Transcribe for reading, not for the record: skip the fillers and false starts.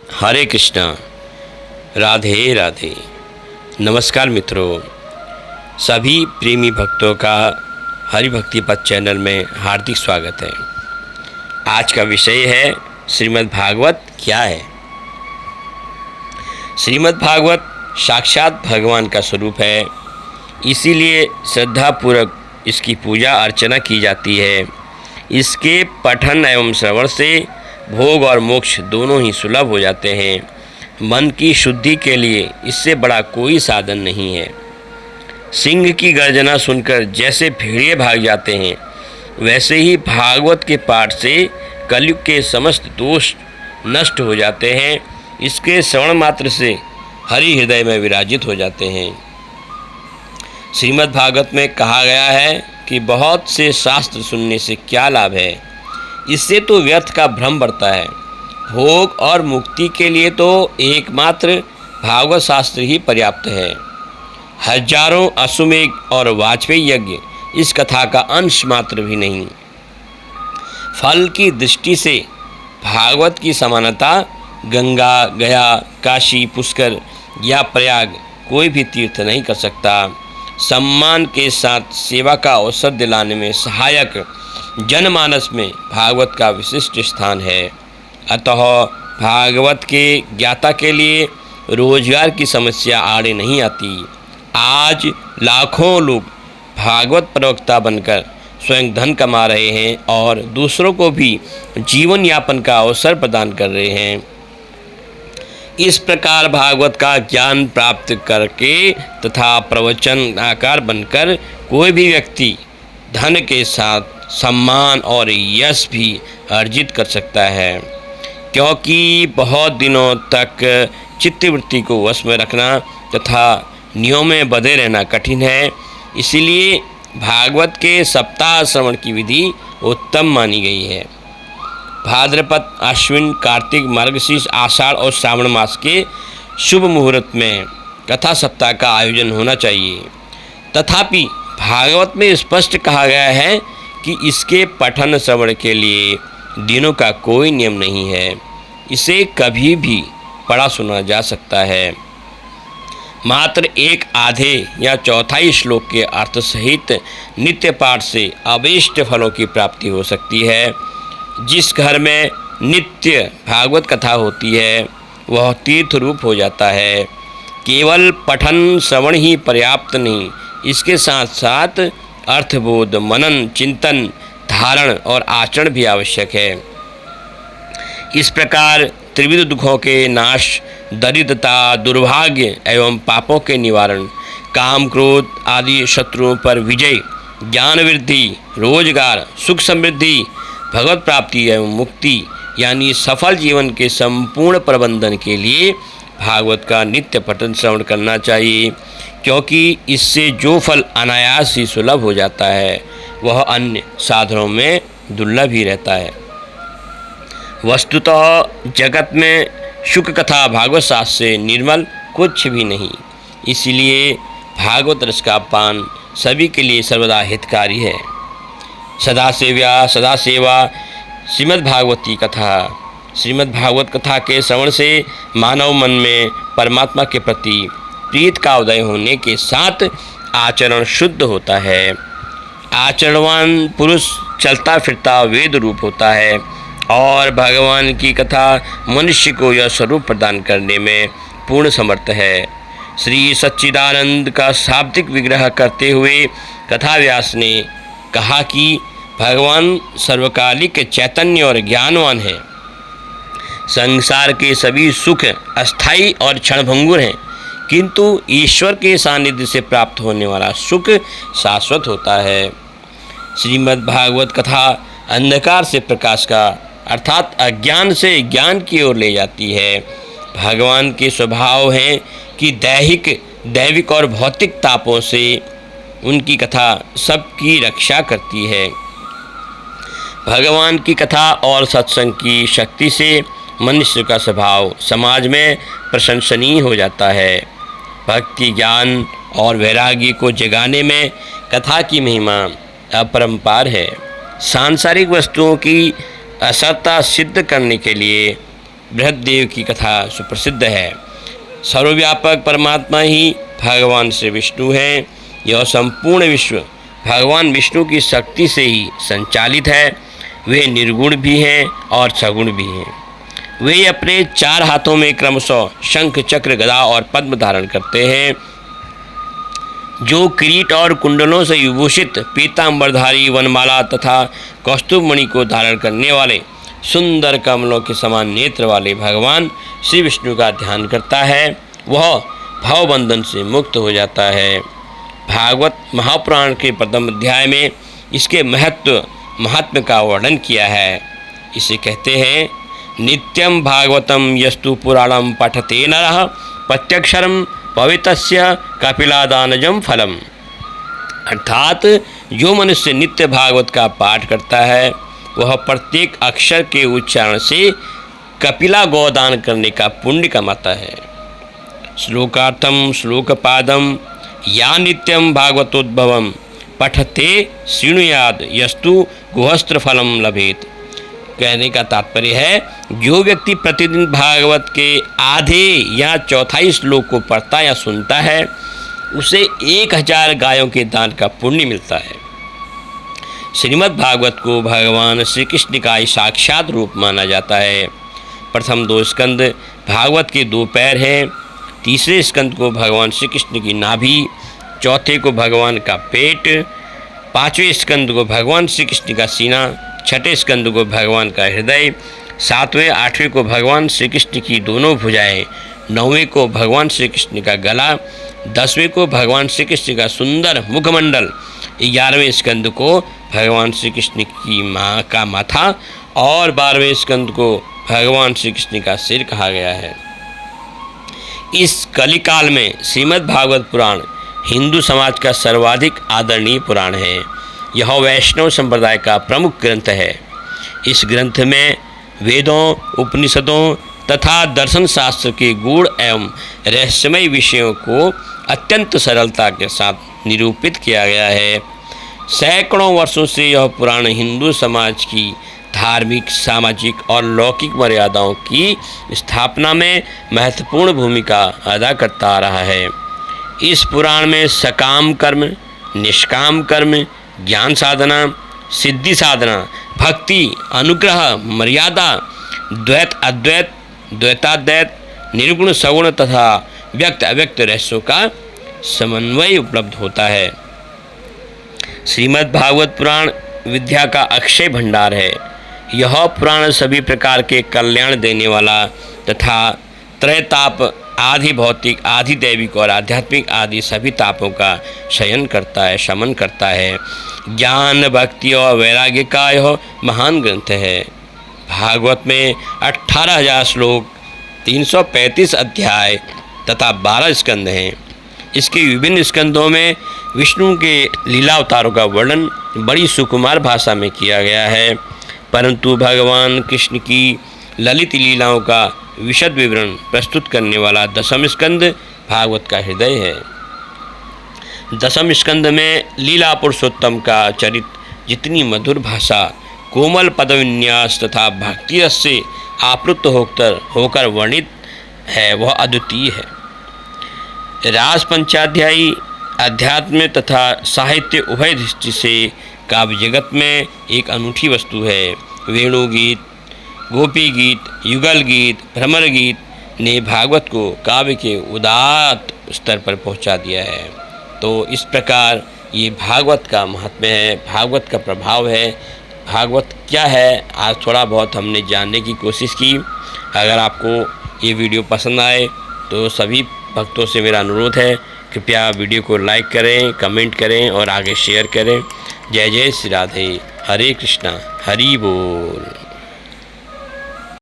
हरे कृष्णा, राधे राधे। नमस्कार मित्रों, सभी प्रेमी भक्तों का हरि भक्ति पथ चैनल में हार्दिक स्वागत है। आज का विषय है श्रीमद् भागवत क्या है। श्रीमद् भागवत साक्षात भगवान का स्वरूप है, इसीलिए श्रद्धापूर्वक इसकी पूजा अर्चना की जाती है। इसके पठन एवं श्रवण से भोग और मोक्ष दोनों ही सुलभ हो जाते हैं। मन की शुद्धि के लिए इससे बड़ा कोई साधन नहीं है। सिंह की गर्जना सुनकर जैसे भेड़िए भाग जाते हैं, वैसे ही भागवत के पाठ से कलयुग के समस्त दोष नष्ट हो जाते हैं। इसके श्रवण मात्र से हरि हृदय में विराजित हो जाते हैं। श्रीमद् भागवत में कहा गया है कि बहुत से शास्त्र सुनने से क्या लाभ है, इससे तो व्यर्थ का भ्रम बढ़ता है। भोग और मुक्ति के लिए तो एकमात्र भागवत शास्त्र ही पर्याप्त है। हजारों अश्वमेध और वाजपेयी यज्ञ इस कथा का अंश मात्र भी नहीं। फल की दृष्टि से भागवत की समानता गंगा, गया, काशी, पुष्कर या प्रयाग कोई भी तीर्थ नहीं कर सकता। सम्मान के साथ सेवा का अवसर दिलाने में सहायक जनमानस में भागवत का विशिष्ट स्थान है। अतः भागवत के ज्ञाता के लिए रोजगार की समस्या आड़े नहीं आती। आज लाखों लोग भागवत प्रवक्ता बनकर स्वयं धन कमा रहे हैं और दूसरों को भी जीवन यापन का अवसर प्रदान कर रहे हैं। इस प्रकार भागवत का ज्ञान प्राप्त करके तथा प्रवचन आकार बनकर कोई भी व्यक्ति धन के साथ सम्मान और यश भी अर्जित कर सकता है। क्योंकि बहुत दिनों तक चित्तवृत्ति को वश में रखना तथा नियमों में बंधे रहना कठिन है, इसीलिए भागवत के सप्ताह श्रवण की विधि उत्तम मानी गई है। भाद्रपद, अश्विन, कार्तिक, मार्गशीर्ष, आषाढ़ और श्रावण मास के शुभ मुहूर्त में कथा सप्ताह का आयोजन होना चाहिए। तथापि भागवत में स्पष्ट कहा गया है कि इसके पठन श्रवण के लिए दिनों का कोई नियम नहीं है। इसे कभी भी पढ़ा सुना जा सकता है। मात्र एक आधे या चौथाई श्लोक के अर्थ सहित नित्य पाठ से अभीष्ट फलों की प्राप्ति हो सकती है। जिस घर में नित्य भागवत कथा होती है वह तीर्थ रूप हो जाता है। केवल पठन श्रवण ही पर्याप्त नहीं, इसके साथ साथ अर्थबोध, मनन, चिंतन, धारण और आचरण भी आवश्यक है। इस प्रकार त्रिविध दुखों के नाश, दरिद्रता, दुर्भाग्य एवं पापों के निवारण, काम, क्रोध आदि शत्रुओं पर विजय, ज्ञान वृद्धि, रोजगार, सुख समृद्धि, भगवत प्राप्ति एवं मुक्ति यानी सफल जीवन के संपूर्ण प्रबंधन के लिए भागवत का नित्य पठन श्रवण करना चाहिए। क्योंकि इससे जो फल अनायास ही सुलभ हो जाता है वह अन्य साधनों में दुर्लभ ही रहता है। वस्तुतः जगत में शुक कथा भागवत शास्त्र से निर्मल कुछ भी नहीं, इसलिए भागवत रस का पान सभी के लिए सर्वदा हितकारी है। सदा सेवा श्रीमद् भागवती कथा। श्रीमद् भागवत कथा के श्रवण से मानव मन में परमात्मा के प्रति प्रीत का उदय होने के साथ आचरण शुद्ध होता है। आचरणवान पुरुष चलता फिरता वेद रूप होता है और भगवान की कथा मनुष्य को यह स्वरूप प्रदान करने में पूर्ण समर्थ है। श्री सच्चिदानंद का शाब्दिक विग्रह करते हुए कथाव्यास ने कहा कि भगवान सर्वकालिक चैतन्य और ज्ञानवान है। संसार के सभी सुख अस्थायी और क्षणभंगुर हैं, किंतु ईश्वर के सानिध्य से प्राप्त होने वाला सुख शाश्वत होता है। श्रीमद् भागवत कथा अंधकार से प्रकाश का अर्थात अज्ञान से ज्ञान की ओर ले जाती है। भगवान के स्वभाव हैं कि दैविक और भौतिक तापों से उनकी कथा सबकी रक्षा करती है। भगवान की कथा और सत्संग की शक्ति से मनुष्य का स्वभाव समाज में प्रशंसनीय हो जाता है। भक्ति, ज्ञान और वैराग्य को जगाने में कथा की महिमा अपरंपार है। सांसारिक वस्तुओं की असत्ता सिद्ध करने के लिए बृहदेव की कथा सुप्रसिद्ध है। सर्वव्यापक परमात्मा ही भगवान श्री विष्णु हैं। यह संपूर्ण विश्व भगवान विष्णु की शक्ति से ही संचालित है। वे निर्गुण भी हैं और सगुण भी हैं। वे अपने 4 हाथों में क्रमशः शंख, चक्र, गदा और पद्म धारण करते हैं। जो किरीट और कुंडलों से विभूषित पीतांबरधारी, वनमाला तथा कौस्तुभमणि को धारण करने वाले, सुंदर कमलों के समान नेत्र वाले भगवान श्री विष्णु का ध्यान करता है, वह भवबंधन से मुक्त हो जाता है। भागवत महापुराण के प्रथम अध्याय में इसके महात्म्य का वर्णन किया है। इसे कहते हैं, नित्यं भागवतं यस्तु पुराणं पठते नरः प्रत्यक्षरं पवितस्य कपिलादानजं फलम। अर्थात जो मनुष्य नित्य भागवत का पाठ करता है वह प्रत्येक अक्षर के उच्चारण से कपिला गोदान करने का पुण्य कमाता है। श्लोकार्थम श्लोकपादम या नित्यं भागवतोद्भवम पठते शृणुयाद यस्तु गुहस्त्र फलम लभेत। कहने का तात्पर्य है, जो व्यक्ति प्रतिदिन भागवत के आधे या चौथाई श्लोक को पढ़ता या सुनता है उसे 1000 गायों के दान का पुण्य मिलता है। श्रीमद् भागवत को भगवान श्री कृष्ण का साक्षात रूप माना जाता है। प्रथम 2 स्कंद भागवत के 2 पैर हैं। तीसरे स्कंद को भगवान श्री कृष्ण की नाभि, चौथे को भगवान का पेट, 5वें स्कंद को भगवान श्री कृष्ण का सीना, 6ठे स्कंद को भगवान का हृदय, 7वें 8वें को भगवान श्री कृष्ण की दोनों भुजाएं, 9वें को भगवान श्री कृष्ण का गला, 10वें को भगवान श्री कृष्ण का सुंदर मुखमंडल, 11वें स्कंद को भगवान श्री कृष्ण की माँ का माथा और 12वें स्कंद को भगवान श्री कृष्ण का सिर कहा गया है। इस कलिकाल में श्रीमद् भागवत पुराण हिंदू समाज का सर्वाधिक आदरणीय पुराण है। यह वैष्णव संप्रदाय का प्रमुख ग्रंथ है। इस ग्रंथ में वेदों, उपनिषदों तथा दर्शन शास्त्र के गूढ़ एवं रहस्यमय विषयों को अत्यंत सरलता के साथ निरूपित किया गया है। सैकड़ों वर्षों से यह पुराण हिंदू समाज की धार्मिक, सामाजिक और लौकिक मर्यादाओं की स्थापना में महत्वपूर्ण भूमिका अदा करता आ रहा है। इस पुराण में सकाम कर्म, निष्काम कर्म, ज्ञान साधना, सिद्धि साधना, भक्ति, अनुग्रह, मर्यादा, द्वैत अद्वैत, द्वैताद्वैत, निर्गुण सगुण तथा व्यक्त अव्यक्त रहस्यों का समन्वय उपलब्ध होता है। श्रीमद् भागवत पुराण विद्या का अक्षय भंडार है। यह पुराण सभी प्रकार के कल्याण देने वाला तथा त्रैताप, आधि भौतिक, आधि दैविक और आध्यात्मिक आदि सभी तापों का शमन करता है। ज्ञान, भक्ति और वैराग्य का यह महान ग्रंथ है। भागवत में 18,000 श्लोक, 335 अध्याय तथा 12 स्कंद हैं। इसके विभिन्न स्कंदों में विष्णु के लीला अवतारों का वर्णन बड़ी सुकुमार भाषा में किया गया है, परंतु भगवान कृष्ण की ललित लीलाओं का विशद विवरण प्रस्तुत करने वाला 10वां स्कंद भागवत का हृदय है। 10वें स्कंद में लीला पुरुषोत्तम का चरित्र जितनी मधुर भाषा, कोमल पदविन्यास तथा भक्ति रस से आप्लुत होकर वर्णित है वह अद्वितीय है। रास पंचाध्यायी अध्यात्म तथा साहित्य उभय दृष्टि से काव्य जगत में एक अनूठी वस्तु है। वेणुगीत, गोपी गीत, युगल गीत, भ्रमर गीत ने भागवत को काव्य के उदात्त स्तर पर पहुंचा दिया है। तो इस प्रकार ये भागवत का महात्म्य है, भागवत का प्रभाव है। भागवत क्या है आज थोड़ा बहुत हमने जानने की कोशिश की। अगर आपको ये वीडियो पसंद आए तो सभी भक्तों से मेरा अनुरोध है, कृपया वीडियो को लाइक करें, कमेंट करें और आगे शेयर करें। जय जय श्री राधे। हरे कृष्णा, हरि बोल।